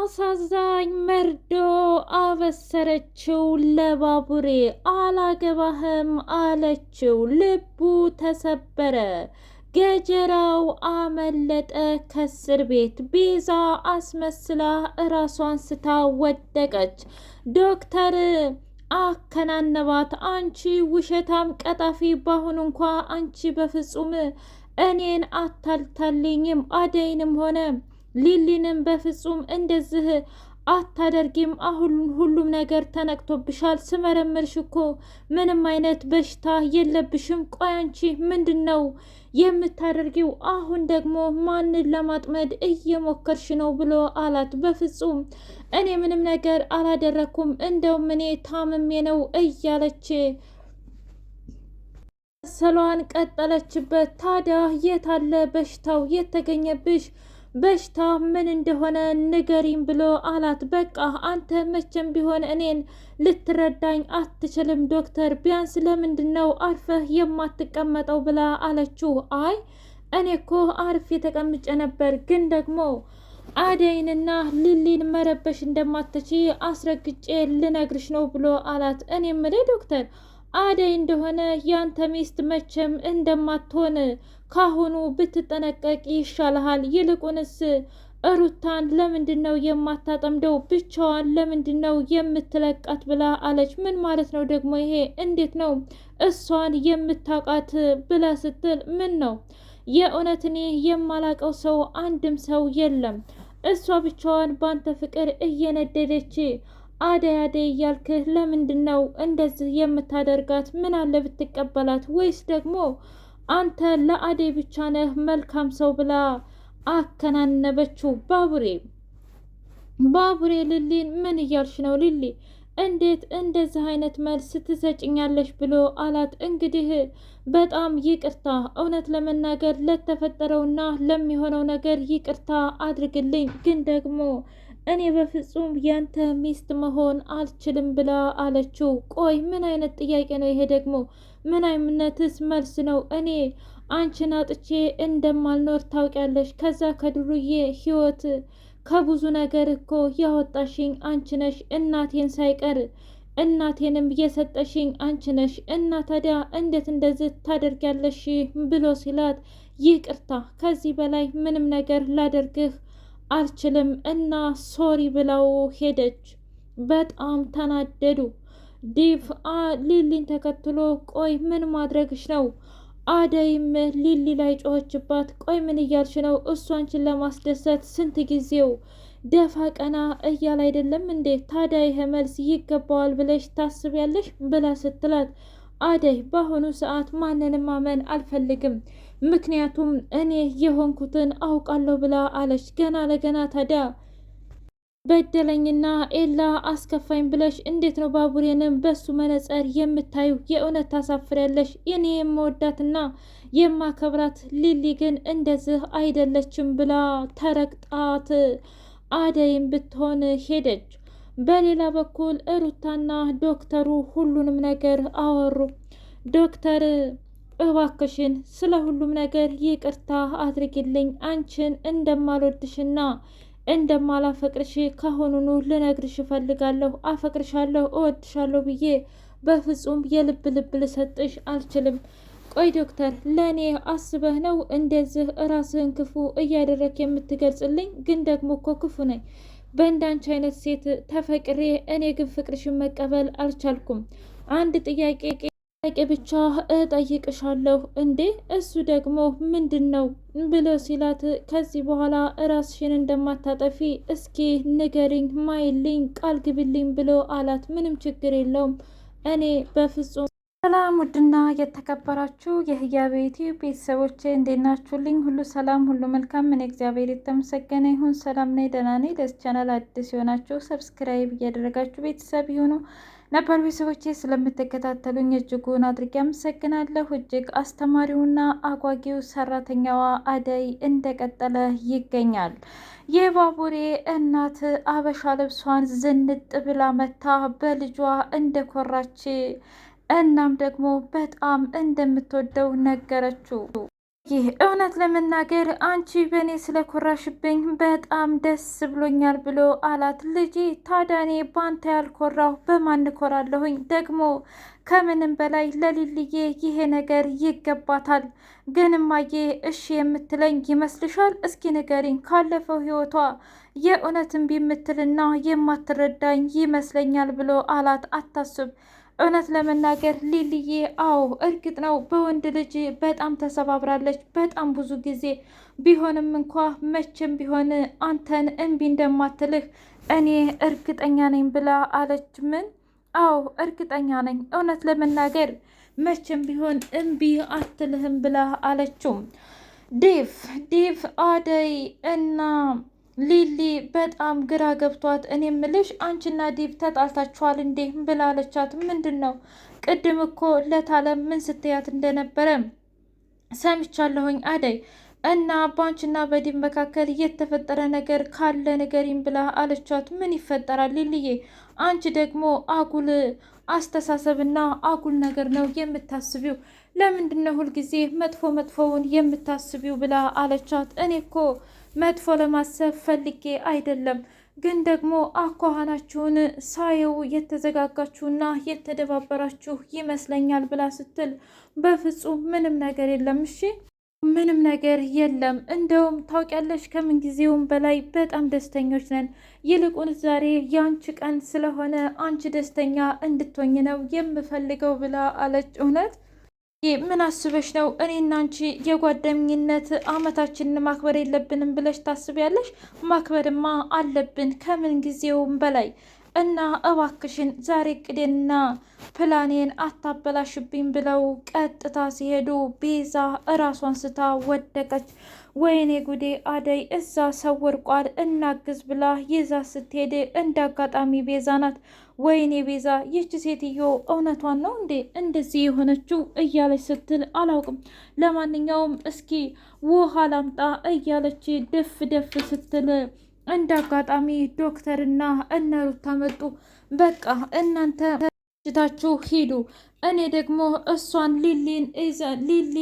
አሳዛኝ መርዶ አበሰረችው ለባቡሬ። አላገባህም አለችው። ልቡ ተሰበረ። ገጀራው አመለጠ ከእስር ቤት። ቤዛ አስመስላ እራሷን ስታ ወደቀች። ዶክተር አከናነባት። አንቺ ውሸታም ቀጣፊ፣ ባሁን እንኳ አንቺ በፍጹም እኔን አታልታልኝም። አደይንም ሆነ ሊሊንም በፍጹም እንደዚህ አታደርጊም። አሁን ሁሉም ነገር ተነቅቶብሻል። ስመረምርሽ እኮ ምንም አይነት በሽታ የለብሽም። ቆይ አንቺ ምንድን ነው የምታደርጊው? አሁን ደግሞ ማንን ለማጥመድ እየሞከርሽ ነው ብሎ አላት። በፍጹም እኔ ምንም ነገር አላደረኩም፣ እንደውም እኔ ታምሜ ነው እያለች ሰሏን ቀጠለችበት። ታዲያ የታለ በሽታው የተገኘብሽ? በሽታ ምን እንደሆነ ንገሪኝ ብሎ አላት። በቃ አንተ መቼም ቢሆን እኔን ልትረዳኝ አትችልም ዶክተር፣ ቢያንስ ለምንድን ነው አርፈህ የማትቀመጠው ብላ አለችው። አይ እኔ እኮ አርፌ የተቀምጨ ነበር፣ ግን ደግሞ አደይንና ሊሊን መረበሽ እንደማትች አስረግጬ ልነግርሽ ነው ብሎ አላት። እኔ የምልህ ዶክተር፣ አደይ እንደሆነ ያንተ ሚስት መቼም እንደማትሆን ካሁኑ ብትጠነቀቅ ይሻልሃል። ይልቁንስ ሩታን ለምንድን ነው የማታጠምደው? ብቻዋን ለምንድን ነው የምትለቃት ብላ አለች። ምን ማለት ነው ደግሞ ይሄ? እንዴት ነው እሷን የምታውቃት ብላ ስትል፣ ምን ነው የእውነት እኔ የማላቀው ሰው አንድም ሰው የለም። እሷ ብቻዋን ባንተ ፍቅር እየነደደች አደይ አደይ እያልክህ ለምንድን ነው እንደዚህ የምታደርጋት? ምን አለ ብትቀበላት? ወይስ ደግሞ አንተ ለአደይ ብቻ ነህ መልካም ሰው ብላ አከናነበችው። ባቡሬ ሊሊን ምን እያልሽ ነው ሊሊ? እንዴት እንደዚህ አይነት መልስ ትሰጭኛለሽ ብሎ አላት። እንግዲህ በጣም ይቅርታ፣ እውነት ለመናገር ለተፈጠረውና ለሚሆነው ነገር ይቅርታ አድርግልኝ፣ ግን ደግሞ እኔ በፍጹም ያንተ ሚስት መሆን አልችልም ብላ አለችው። ቆይ ምን አይነት ጥያቄ ነው ይሄ ደግሞ? ምን አይነትስ መልስ ነው? እኔ አንቺን አጥቼ እንደማልኖር ታውቂያለሽ። ከዛ ከድሩዬ ህይወት ከብዙ ነገር እኮ ያወጣሽኝ አንቺ ነሽ። እናቴን ሳይቀር እናቴንም የሰጠሽኝ አንቺ ነሽ። እና ታዲያ እንዴት እንደዚህ ታደርጊያለሽ ብሎ ሲላት፣ ይቅርታ ከዚህ በላይ ምንም ነገር ላደርግህ አልችልም እና ሶሪ ብለው ሄደች። በጣም ተናደዱ። ዲቭ ሊሊን ተከትሎ ቆይ ምን ማድረግሽ ነው? አደይም ሊሊ ላይ ጮኸችባት። ቆይ ምን እያልሽ ነው? እሱ አንቺን ለማስደሰት ስንት ጊዜው ደፋ ቀና እያል አይደለም እንዴ? ታዲያ ይሄ መልስ ይገባዋል ብለሽ ታስቢያለሽ ብላ ስትላት፣ አደይ በአሁኑ ሰዓት ማንንም ማመን አልፈልግም፣ ምክንያቱም እኔ የሆንኩትን አውቃለሁ ብላ አለች። ገና ለገና ታዲያ በደለኝና ኤላ አስከፋኝ ብለሽ እንዴት ነው ባቡሬንም በሱ መነጽር የምታዩ? የእውነት ታሳፍሪያለሽ። እኔ የምወዳትና የማከብራት ሊሊ ግን እንደዚህ አይደለችም ብላ ተረግጣት አደይም ብትሆን ሄደች። በሌላ በኩል ሩታና ዶክተሩ ሁሉንም ነገር አወሩ። ዶክተር እባክሽን ስለ ሁሉም ነገር ይቅርታ አድርጊልኝ፣ አንቺን እንደማልወድሽና እንደማላፈቅርሽ ካሁኑኑ ልነግርሽ እፈልጋለሁ። አፈቅርሻለሁ፣ እወድሻለሁ ብዬ በፍጹም የልብ ልብ ልሰጥሽ አልችልም። ቆይ ዶክተር፣ ለእኔ አስበህ ነው እንደዚህ ራስህን ክፉ እያደረግ የምትገልጽልኝ? ግን ደግሞ እኮ ክፉ ነኝ በእንዳንቺ አይነት ሴት ተፈቅሬ። እኔ ግን ፍቅርሽን መቀበል አልቻልኩም። አንድ ጥያቄ ብቻ እጠይቅሻለሁ። እንዴ? እሱ ደግሞ ምንድን ነው ብሎ ሲላት፣ ከዚህ በኋላ ራስሽን እንደማታጠፊ እስኪ ንገሪኝ፣ ማይልኝ፣ ቃል ግብልኝ ብሎ አላት። ምንም ችግር የለውም እኔ በፍጹም። ሰላም ውድና የተከበራችሁ የህያብ ዩቲዩብ ቤተሰቦቼ እንዴት ናችሁልኝ? ሁሉ ሰላም፣ ሁሉ መልካም። እኔ እግዚአብሔር የተመሰገነ ይሁን ሰላም ነኝ፣ ደህና ነኝ። ለዚህ ቻናል አዲስ የሆናችሁ ሰብስክራይብ እያደረጋችሁ ቤተሰብ ይሁኑ። ነበር ቤተሰቦቼ ስለምትከታተሉኝ እጅጉን አድርጌ አመሰግናለሁ። እጅግ አስተማሪውና አጓጊው ሰራተኛዋ አደይ እንደቀጠለ ይገኛል። የባቡሬ እናት አበሻ ልብሷን ዝንጥ ብላ መታ በልጇ እንደኮራች እናም ደግሞ በጣም እንደምትወደው ነገረችው። ይህ እውነት ለመናገር አንቺ በእኔ ስለኮራሽብኝ በጣም ደስ ብሎኛል ብሎ አላት። ልጄ ታዲያ እኔ ባንተ ያልኮራሁ በማን እኮራለሁኝ? ደግሞ ከምንም በላይ ለሊልዬ ይሄ ነገር ይገባታል። ግን እማዬ እሺ የምትለኝ ይመስልሻል? እስኪ ንገሪኝ። ካለፈው ህይወቷ የእውነትን ቢምትልና የማትረዳኝ ይመስለኛል ብሎ አላት። አታስብ እውነት ለመናገር ሊልዬ አዎ እርግጥ ነው በወንድ ልጅ በጣም ተሰባብራለች በጣም ብዙ ጊዜ ቢሆንም እንኳ መቼም ቢሆን አንተን እምቢ እንደማትልህ እኔ እርግጠኛ ነኝ ብላ አለች። ምን? አዎ እርግጠኛ ነኝ እውነት ለመናገር መቼም ቢሆን እምቢ አትልህም ብላ አለችው። ዴቭ አደይ እና ሊሊ በጣም ግራ ገብቷት እኔ ምልሽ አንቺና ዴቭ ተጣልታችኋል እንዴ ብላለቻት። ምንድን ነው? ቅድም እኮ ለታለም ምን ስትያት እንደነበረ ሰምቻለሁኝ አደይ እና በአንቺና በዴቭ መካከል የተፈጠረ ነገር ካለ ንገሪኝ ብላ አለቻት። ምን ይፈጠራል ሊልዬ? አንቺ ደግሞ አጉል አስተሳሰብና አጉል ነገር ነው የምታስቢው። ለምንድን ነው ሁልጊዜ መጥፎውን የምታስቢው ብላ አለቻት። እኔ እኮ መጥፎ ለማሰብ ፈልጌ አይደለም፣ ግን ደግሞ አኳኋናችሁን ሳየው የተዘጋጋችሁና የተደባበራችሁ ይመስለኛል ብላ ስትል በፍጹም ምንም ነገር የለም። እሺ ምንም ነገር የለም። እንደውም ታውቂያለሽ ከምንጊዜውም በላይ በጣም ደስተኞች ነን። ይልቁን ዛሬ የአንቺ ቀን ስለሆነ አንቺ ደስተኛ እንድትሆኝ ነው የምፈልገው ብላ አለች። እውነት ምን አስበሽ ነው? እኔና አንቺ የጓደኝነት አመታችንን ማክበር የለብንም ብለሽ ታስቢያለሽ? ማክበርማ አለብን ከምን ጊዜውም በላይ እና እባክሽን ዛሬ እቅዴንና ፕላኔን አታበላሽብኝ ብለው ቀጥታ ሲሄዱ ቤዛ እራሷን ስታ ወደቀች። ወይኔ ጉዴ አደይ እዛ ሰው ወርቋል እናግዝ ብላ ይዛ ስትሄድ እንደ አጋጣሚ ቤዛ ናት። ወይኔ ቤዛ ይህች ሴትዮ እውነቷን ነው እንዴ እንደዚህ የሆነችው እያለች ስትል አላውቅም። ለማንኛውም እስኪ ውሃ ላምጣ እያለች ደፍ ስትል እንደ አጋጣሚ ዶክተርና እነ ሩታ መጡ። በቃ እናንተ ታችሁ ሂዱ፣ እኔ ደግሞ እሷን ሊሊ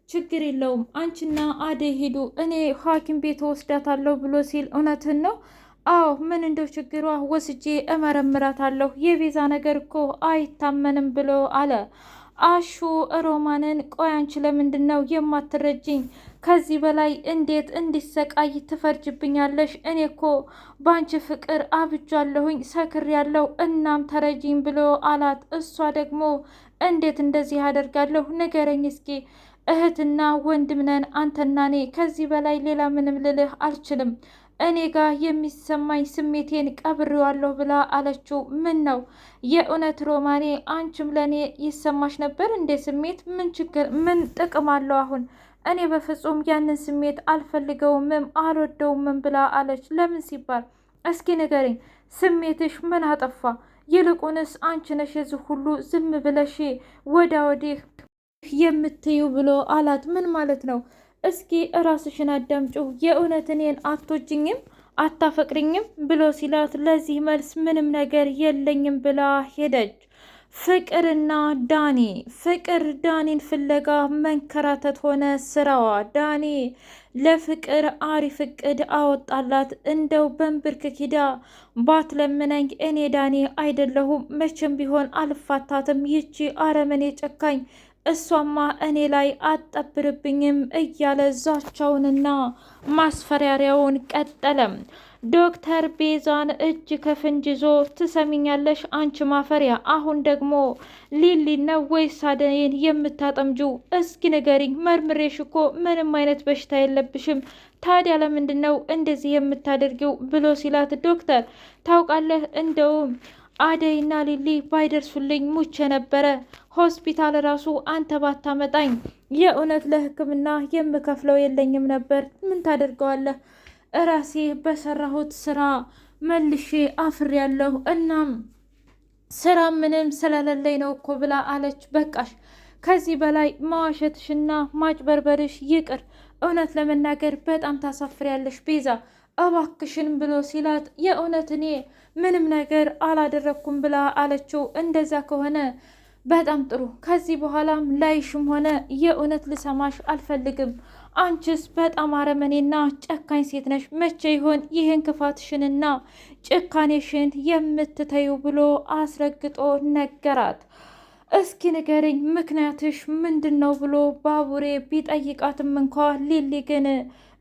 ችግር የለውም አንቺና አደይ ሂዱ፣ እኔ ሐኪም ቤት ወስዳታለሁ ብሎ ሲል እውነትን ነው? አዎ ምን እንደው ችግሯ ወስጄ እመረምራታለሁ፣ የቤዛ ነገር እኮ አይታመንም ብሎ አለ። አሹ ሮማንን ቆይ አንቺ ለምንድን ነው የማትረጅኝ? ከዚህ በላይ እንዴት እንዲሰቃይ ትፈርጅብኛለሽ? እኔ እኮ በአንቺ ፍቅር አብጃለሁኝ ሰክሬያለሁ፣ እናም ተረጂኝ ብሎ አላት። እሷ ደግሞ እንዴት እንደዚህ አደርጋለሁ? ንገረኝ እስኪ እህትና ወንድም ነን አንተና እኔ፣ ከዚህ በላይ ሌላ ምንም ልልህ አልችልም። እኔ ጋር የሚሰማኝ ስሜቴን ቀብሬዋለሁ ብላ አለችው። ምን ነው የእውነት ሮማኔ አንቺም ለእኔ ይሰማሽ ነበር እንዴ ስሜት? ምን ችግር ምን ጥቅም አለው አሁን? እኔ በፍጹም ያንን ስሜት አልፈልገውምም አልወደውምም ብላ አለች። ለምን ሲባል እስኪ ንገረኝ፣ ስሜትሽ ምን አጠፋ? ይልቁንስ አንቺ ነሽ የዚህ ሁሉ ዝም ብለሽ ወዳ ወዲህ የምትዩ ብሎ አላት። ምን ማለት ነው? እስኪ እራስሽን አዳምጪው። የእውነት እኔን አትወጂኝም አታፈቅሪኝም ብሎ ሲላት ለዚህ መልስ ምንም ነገር የለኝም ብላ ሄደች። ፍቅር ዳኒን ፍለጋ መንከራተት ሆነ ስራዋ። ዳኒ ለፍቅር አሪፍ እቅድ አወጣላት። እንደው በንብርክክ ሂዳ ባትለምነኝ እኔ ዳኒ አይደለሁም መቼም ቢሆን አልፋታትም፣ ይቺ አረመኔ ጨካኝ እሷማ እኔ ላይ አትጠብርብኝም እያለ ዛቻውንና ማስፈራሪያውን ቀጠለም። ዶክተር ቤዛን እጅ ከፍንጅ ይዞ ትሰሚኛለሽ አንቺ ማፈሪያ፣ አሁን ደግሞ ሊሊ ነው ወይስ አደይን የምታጠምጂው? እስኪ ንገሪኝ፣ መርምሬሽ እኮ ምንም አይነት በሽታ የለብሽም፣ ታዲያ ለምንድን ነው እንደዚህ የምታደርጊው ብሎ ሲላት፣ ዶክተር ታውቃለህ እንደውም አደይና ሊሊ ባይደርሱልኝ ሙቼ ነበረ። ሆስፒታል ራሱ አንተ ባታመጣኝ የእውነት ለሕክምና የምከፍለው የለኝም ነበር። ምን ታደርገዋለህ? እራሴ በሰራሁት ስራ መልሼ አፍሬያለሁ። እናም ስራ ምንም ስለሌለኝ ነው እኮ ብላ አለች። በቃሽ፣ ከዚህ በላይ መዋሸትሽና ማጭበርበርሽ ይቅር። እውነት ለመናገር በጣም ታሳፍሪያለሽ ቤዛ እባክሽን ብሎ ሲላት የእውነት እኔ ምንም ነገር አላደረግኩም ብላ አለችው። እንደዛ ከሆነ በጣም ጥሩ፣ ከዚህ በኋላም ላይሽም ሆነ የእውነት ልሰማሽ አልፈልግም። አንቺስ በጣም አረመኔና ጨካኝ ሴት ነሽ። መቼ ይሆን ይህን ክፋትሽንና ጭካኔሽን የምትተዩ ብሎ አስረግጦ ነገራት። እስኪ ንገርኝ ምክንያትሽ ምንድን ነው ብሎ ባቡሬ ቢጠይቃትም እንኳ ሊሊ ግን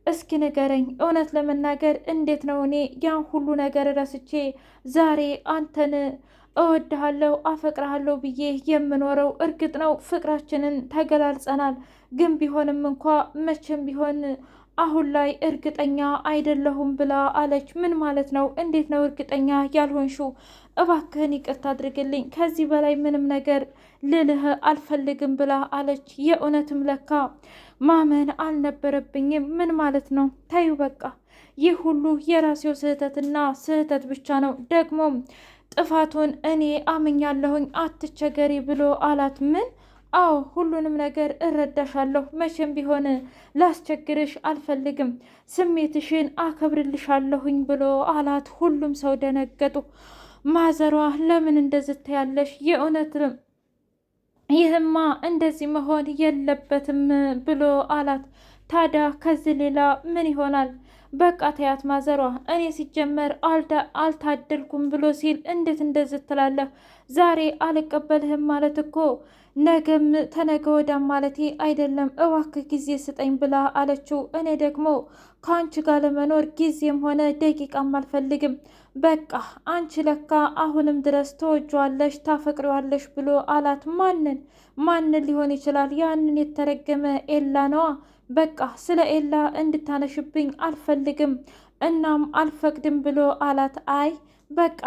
እስኪ ንገረኝ፣ እውነት ለመናገር እንዴት ነው እኔ ያን ሁሉ ነገር ረስቼ ዛሬ አንተን እወድሃለሁ አፈቅርሃለሁ ብዬ የምኖረው? እርግጥ ነው ፍቅራችንን ተገላልጸናል፣ ግን ቢሆንም እንኳ መቼም ቢሆን አሁን ላይ እርግጠኛ አይደለሁም ብላ አለች። ምን ማለት ነው? እንዴት ነው እርግጠኛ ያልሆንሽው? እባክህን ይቅርታ አድርግልኝ፣ ከዚህ በላይ ምንም ነገር ልልህ አልፈልግም ብላ አለች። የእውነትም ለካ ማመን አልነበረብኝም። ምን ማለት ነው? ተዩ በቃ፣ ይህ ሁሉ የራሴው ስህተትና ስህተት ብቻ ነው። ደግሞም ጥፋቱን እኔ አምኛለሁኝ፣ አትቸገሪ ብሎ አላት። ምን? አዎ ሁሉንም ነገር እረዳሻለሁ። መቼም ቢሆን ላስቸግርሽ አልፈልግም። ስሜትሽን አከብርልሻለሁኝ ብሎ አላት። ሁሉም ሰው ደነገጡ። ማዘሯ ለምን እንደዚህ ትያለሽ? የእውነት ይህማ እንደዚህ መሆን የለበትም ብሎ አላት። ታዲያ ከዚህ ሌላ ምን ይሆናል? በቃ ተያት ማዘሯ፣ እኔ ሲጀመር አልታደልኩም ብሎ ሲል እንዴት እንደዚህ ትላለህ? ዛሬ አልቀበልህም ማለት እኮ ነገም ተነገ ወዲያም ማለቴ አይደለም። እባክህ ጊዜ ስጠኝ ብላ አለችው። እኔ ደግሞ ከአንቺ ጋር ለመኖር ጊዜም ሆነ ደቂቃም አልፈልግም። በቃ አንቺ ለካ አሁንም ድረስ ተወጇዋለሽ፣ ታፈቅሪዋለሽ ብሎ አላት። ማንን ሊሆን ይችላል? ያንን የተረገመ ኤላ ነዋ። በቃ ስለ ኤላ እንድታነሽብኝ አልፈልግም፣ እናም አልፈቅድም ብሎ አላት። አይ በቃ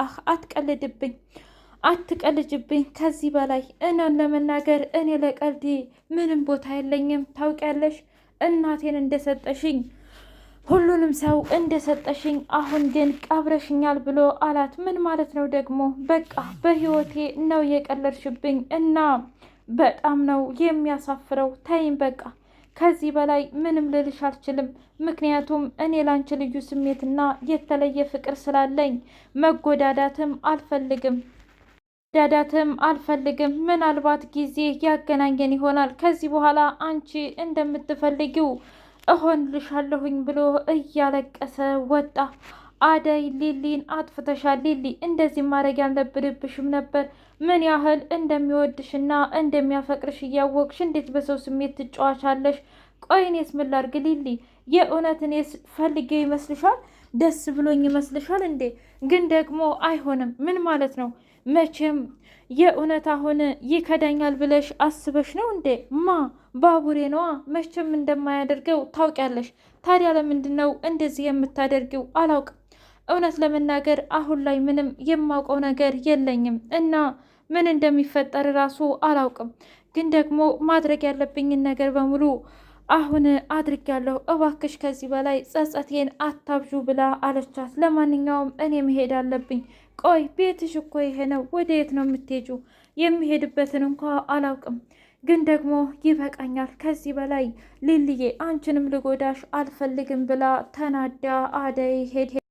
አትቀልጅብኝ ከዚህ በላይ እናን ለመናገር እኔ ለቀልድ ምንም ቦታ የለኝም። ታውቂያለሽ እናቴን እንደሰጠሽኝ ሁሉንም ሰው እንደሰጠሽኝ አሁን ግን ቀብረሽኛል ብሎ አላት። ምን ማለት ነው ደግሞ? በቃ በህይወቴ ነው የቀለድሽብኝ እና በጣም ነው የሚያሳፍረው። ተይኝ በቃ ከዚህ በላይ ምንም ልልሽ አልችልም። ምክንያቱም እኔ ላንቺ ልዩ ስሜትና የተለየ ፍቅር ስላለኝ መጎዳዳትም አልፈልግም። ምናልባት ጊዜ ያገናኘን ይሆናል። ከዚህ በኋላ አንቺ እንደምትፈልጊው እሆንልሻለሁኝ ብሎ እያለቀሰ ወጣ። አደይ ሊሊን አጥፍተሻል፣ ሊሊ እንደዚህ ማድረግ ያልነበረብሽም ነበር። ምን ያህል እንደሚወድሽና እንደሚያፈቅርሽ እያወቅሽ እንዴት በሰው ስሜት ትጫዋቻለሽ? ቆይ እኔስ ምን ላድርግ ሊሊ? የእውነት እኔስ ፈልጌው ይመስልሻል? ደስ ብሎኝ ይመስልሻል እንዴ? ግን ደግሞ አይሆንም። ምን ማለት ነው? መቼም የእውነት አሁን ይከዳኛል ብለሽ አስበሽ ነው እንዴ? ባቡሬ ነዋ። መቼም እንደማያደርገው ታውቂያለሽ። ታዲያ ለምንድን ነው እንደዚህ የምታደርጊው? አላውቅም። እውነት ለመናገር አሁን ላይ ምንም የማውቀው ነገር የለኝም እና ምን እንደሚፈጠር ራሱ አላውቅም። ግን ደግሞ ማድረግ ያለብኝን ነገር በሙሉ አሁን አድርጊያለሁ። እባክሽ ከዚህ በላይ ጸጸቴን አታብዡ ብላ አለቻት። ለማንኛውም እኔ መሄድ አለብኝ። ቆይ ቤትሽ እኮ ይሄ ነው። ወደ የት ነው የምትሄጂው? የሚሄድበትን እንኳ አላውቅም። ግን ደግሞ ይበቃኛል። ከዚህ በላይ ሊልዬ አንቺንም ልጎዳሽ አልፈልግም ብላ ተናዳ አደይ ሄድ